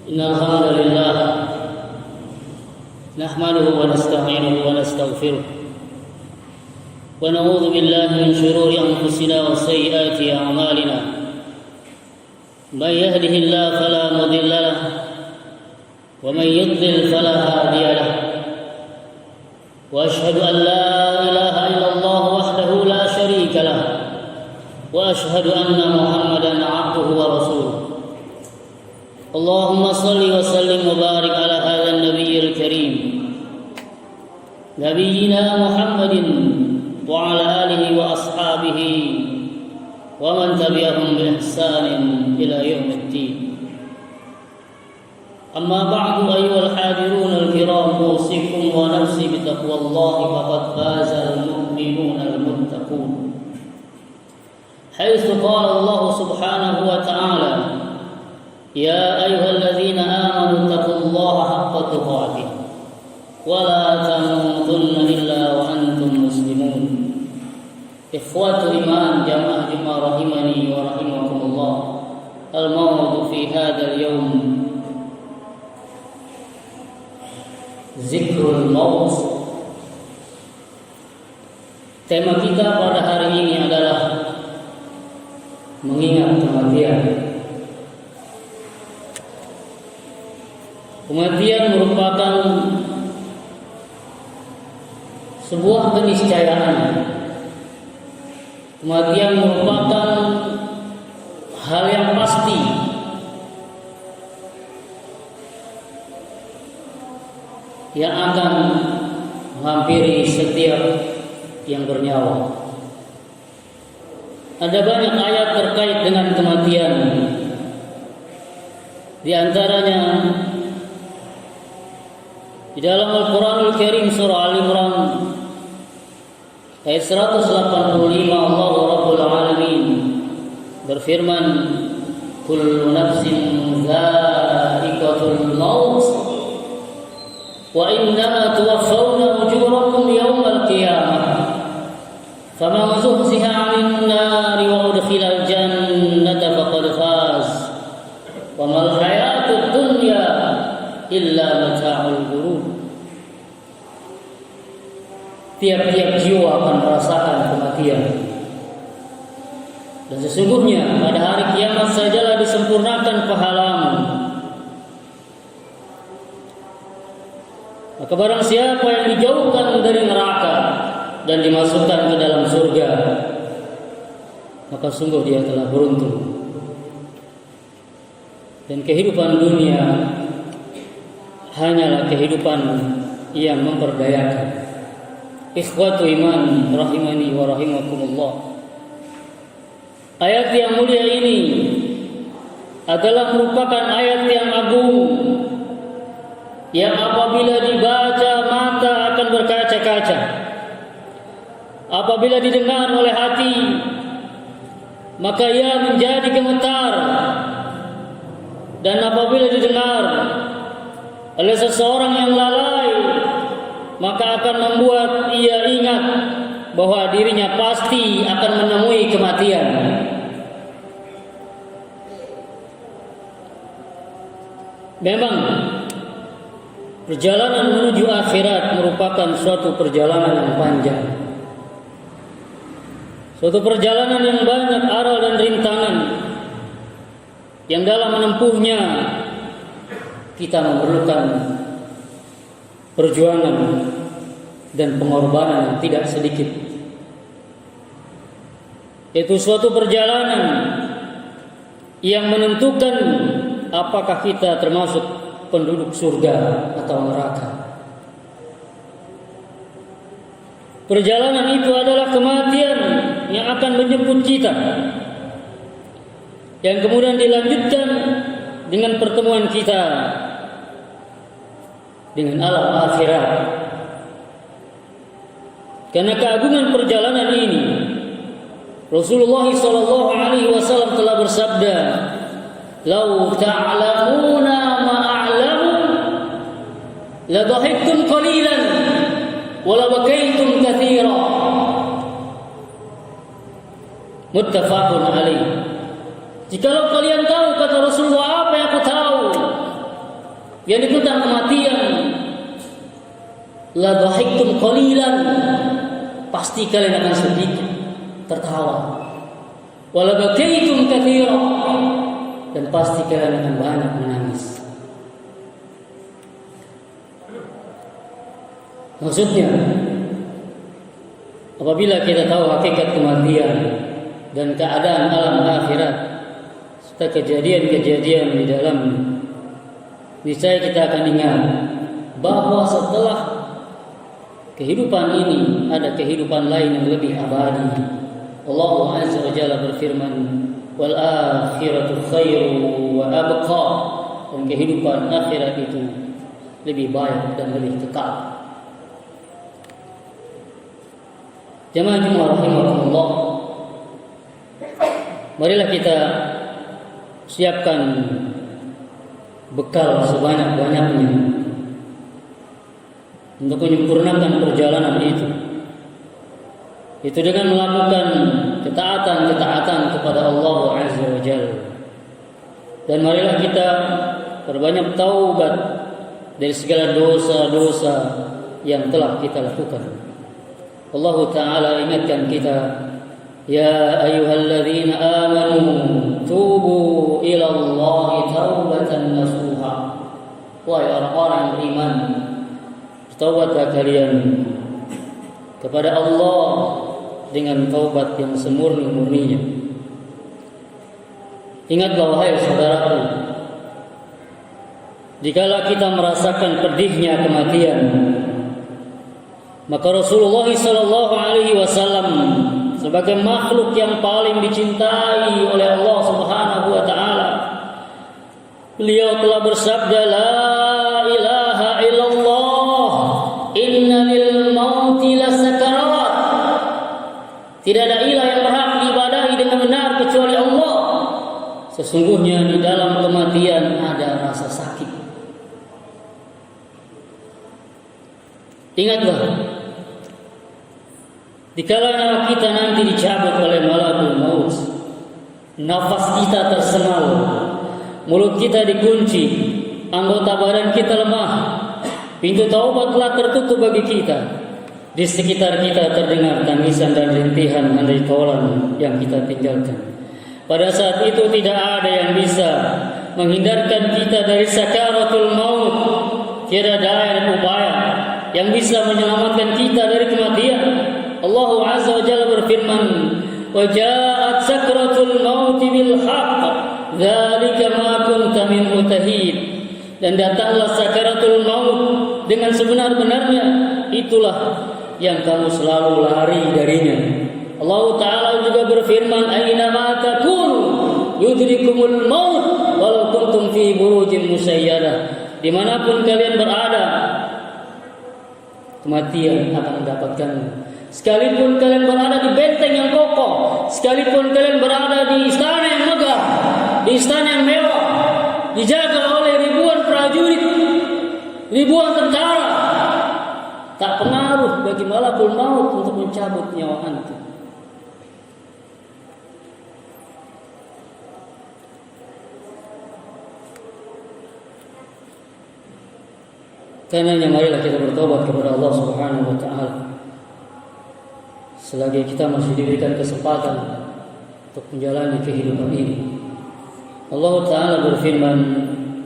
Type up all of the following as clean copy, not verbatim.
إن الحمد لله نحمده ونستعينه ونستغفره ونعوذ بالله من شرور أنفسنا وسيئات أعمالنا من يهده الله فلا مضل له ومن يضلل فلا هادي له وأشهد أن لا إله إلا الله وحده لا شريك له وأشهد أن محمدا عبده ورسوله اللهم صل وسلم وبارك على هذا النبي الكريم نبينا محمد وعلى آله وأصحابه ومن تبعهم بإحسان إلى يوم الدين. أما بعد أيها الحاضرون الكرام أوصيكم ونفسي بتقوى الله فقد فاز المؤمنون المتقون حيث قال الله سبحانه وتعالى يا أيها الذين آمنوا اتقوا الله حق تقاته ولا تموتن إلا وأنتم مسلمون. إخوة الإيمان جماعة رحمني ورحمكم الله. الموعد في هذا اليوم Zikrul Maut. Tema kita pada hari ini adalah mengingat kematian. Kematian merupakan sebuah keniscayaan. Kematian merupakan hal yang pasti. Yang akan menghampiri setiap yang bernyawa. Ada banyak ayat terkait dengan kematian. Di antaranya di dalam Al-Quranul Karim surah Al-Imran ayat 185 Allah Rabbul Alamin berfirman kullu nafsin dha'iqatul maut wa innama tuwaffawna ujurakum yawmal qiyamah faman zuhziha 'anil nari wa udkhilal jannata faqad faz wa mal hayatud dunya illa mata'ul ghurur. Tiap-tiap jiwa akan merasakan kematian. Dan sesungguhnya pada hari kiamat sajalah disempurnakan pahalamu. Maka barang siapa yang dijauhkan dari neraka dan dimasukkan ke dalam surga, maka sungguh dia telah beruntung. Dan kehidupan dunia hanyalah kehidupan yang memperdayakan. Ikhwatu iman rahimani wa rahimakumullah. Ayat yang mulia ini adalah merupakan ayat yang agung, yang apabila dibaca mata akan berkaca-kaca, apabila didengar oleh hati maka ia menjadi gemetar, dan apabila didengar oleh seseorang yang lalai maka akan membuat ia ingat bahwa dirinya pasti akan menemui kematian. Memang perjalanan menuju akhirat merupakan suatu perjalanan yang panjang, suatu perjalanan yang banyak aral dan rintangan, yang dalam menempuhnya kita memerlukan perjuangan dan pengorbanan yang tidak sedikit. Itu suatu perjalanan yang menentukan apakah kita termasuk penduduk surga atau neraka. Perjalanan itu adalah kematian yang akan menjemput kita, yang kemudian dilanjutkan dengan pertemuan kita dengan alam akhirat. Karena keagungan perjalanan ini, Rasulullah SAW telah bersabda, "Lau ta'lamuna ma a'lamu, la dhahiktum qalilan, wa la bakaitum katsira." Muttafaqun alaih. Jikalau kalian tahu, kata Rasulullah, apa yang aku tahu, Yang tentang kematian, la dhahiktum qalilan, pasti kalian akan sedikit tertawa. Wala bakaitum katsira, dan pasti kalian akan banyak menangis. Maksudnya, apabila kita tahu hakikat kematian dan keadaan alam akhirat serta kejadian-kejadian di dalamnya, niscaya kita akan ingat bahwa setelah kehidupan ini ada kehidupan lain yang lebih abadi. Allah Azza wa Jalla berfirman, wal akhiratu khairu wa abqa, dan kehidupan akhirat itu lebih baik dan lebih kekal. Jamaah rahimakumullah, marilah kita siapkan bekal sebanyak-banyaknya untuk menyempurnakan perjalanan itu. Itu dengan melakukan ketaatan-ketaatan kepada Allah Azza wa Jalla. Dan marilah kita perbanyak taubat dari segala dosa-dosa yang telah kita lakukan. Allah Ta'ala ingatkan kita, ya ayyuhalladzina amanu tubu ila Allahi taubatan nasuha. Wahai orang-orang yang beriman, bertaubatlah kalian kepada Allah dengan taubat yang semurni-murninya. Ingatlah wahai saudaraku, dikala kita merasakan pedihnya kematian, maka Rasulullah sallallahu alaihi wasallam sebagai makhluk yang paling dicintai oleh Allah Subhanahu wa taala, beliau telah bersabda, la ilaha illallah inna lil mauti lasakarat. Tidak ada ilah yang berhak diibadahi dengan benar kecuali Allah. Sesungguhnya di dalam kematian ada rasa sakit. Ingatlah, dikala kita nanti dicabut oleh malakul maut, nafas kita tersengal, mulut kita dikunci, anggota badan kita lemah, pintu taubat telah tertutup bagi kita. Di sekitar kita terdengar tangisan dan rintihan andai tolan yang kita tinggalkan. Pada saat itu tidak ada yang bisa menghindarkan kita dari sakaratul maut. Tiada daya dan upaya yang bisa menyelamatkan kita dari kematian. Allah Azza wa Jalla berfirman, wa ja'at sakratul maut bil haqq dzalika ma kunta minhu tahid. Dan datanglah sakaratul maut dengan sebenar-benarnya, itulah yang kamu selalu lari darinya. Allah Ta'ala juga berfirman, aina ma takunu yudrikumul maut walau kuntum fi burujin musayyadah. Dimanapun kalian berada, kematian akan mendapatkanmu. Sekalipun kalian berada di benteng yang kokoh, sekalipun kalian berada di istana yang megah, di istana yang mewah, dijaga oleh ribuan prajurit, ribuan tentara, tak pengaruh bagi malakul maut untuk mencabut nyawa antum. Karenanya marilah kita bertobat kepada Allah Subhanahu wa taala selagi kita masih diberikan kesempatan untuk menjalani kehidupan ini. Allah Ta'ala berfirman,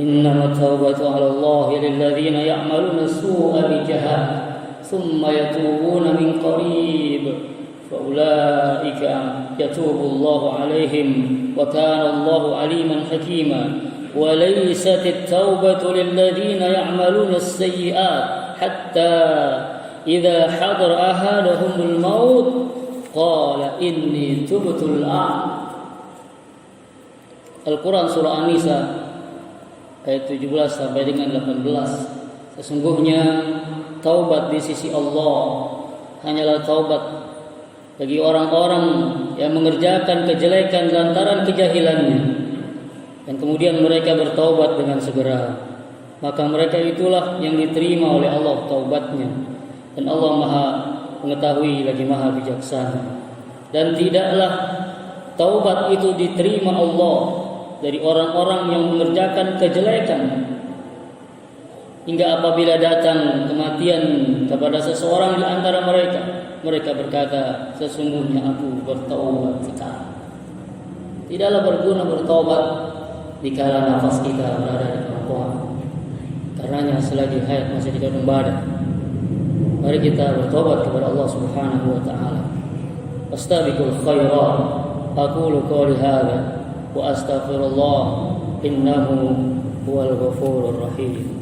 innamat taubatu 'ala Allah lil ladzina ya'maluna su'a bi jahalah thumma yatubuna min qarib fa ulaika yatubu Allahu 'alaihim wa kana Allahu 'aliman hakima. Wa laysat at-taubatu lil ladzina ya'maluna as-sayyi'at hatta idza hadara ahaduhumul maut qala inni tubtu al-an. Al-Quran surah An-Nisa ayat 17 sampai dengan 18. Sesungguhnya taubat di sisi Allah hanyalah taubat bagi orang-orang yang mengerjakan kejelekan lantaran kejahilannya, dan kemudian mereka bertaubat dengan segera, maka mereka itulah yang diterima oleh Allah taubatnya. Dan Allah Maha mengetahui lagi Maha bijaksana. Dan tidaklah taubat itu diterima Allah dari orang-orang yang mengerjakan kejelekan hingga apabila datang kematian kepada seseorang di antara mereka, mereka berkata, sesungguhnya aku bertaubat sekarang. Tidaklah berguna bertaubat dikala nafas kita berada di perempuan. Karenanya selagi hayat masih di kandung badan, mari kita bertobat kepada Allah Subhanahu wa taala. Astabiqul khairat. Aqulu qouli hadza wa astaghfirullah innahu huwal ghafurur rahim.